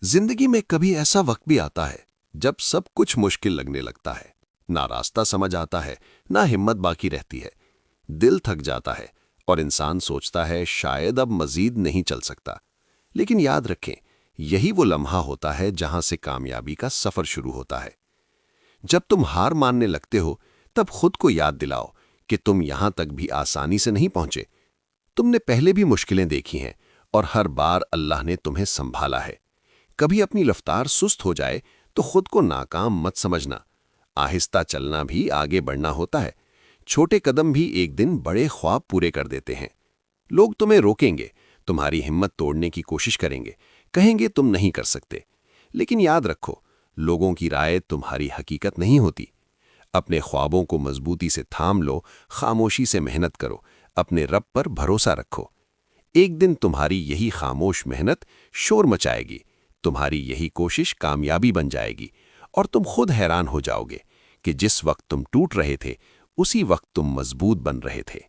जिंदगी में कभी ऐसा वक्त भी आता है जब सब कुछ मुश्किल लगने लगता है। ना रास्ता समझ आता है, ना हिम्मत बाकी रहती है। दिल थक जाता है और इंसान सोचता है शायद अब मजीद नहीं चल सकता। लेकिन याद रखें, यही वो लम्हा होता है जहां से कामयाबी का सफर शुरू होता है। जब तुम हार मानने लगते हो, तब खुद को याद दिलाओ कि तुम यहां तक भी आसानी से नहीं पहुंचे। तुमने पहले भी मुश्किलें देखी हैं और हर बार अल्लाह ने तुम्हें संभाला है। कभी अपनी रफ्तार सुस्त हो जाए तो खुद को नाकाम मत समझना। आहिस्ता चलना भी आगे बढ़ना होता है। छोटे कदम भी एक दिन बड़े ख्वाब पूरे कर देते हैं। लोग तुम्हें रोकेंगे, तुम्हारी हिम्मत तोड़ने की कोशिश करेंगे, कहेंगे तुम नहीं कर सकते। लेकिन याद रखो, लोगों की राय तुम्हारी हकीकत नहीं होती। अपने ख्वाबों को मजबूती से थाम लो, खामोशी से मेहनत करो, अपने रब पर भरोसा रखो। एक दिन तुम्हारी यही खामोश मेहनत शोर मचाएगी, तुम्हारी यही कोशिश कामयाबी बन जाएगी, और तुम खुद हैरान हो जाओगे कि जिस वक्त तुम टूट रहे थे, उसी वक्त तुम मजबूत बन रहे थे।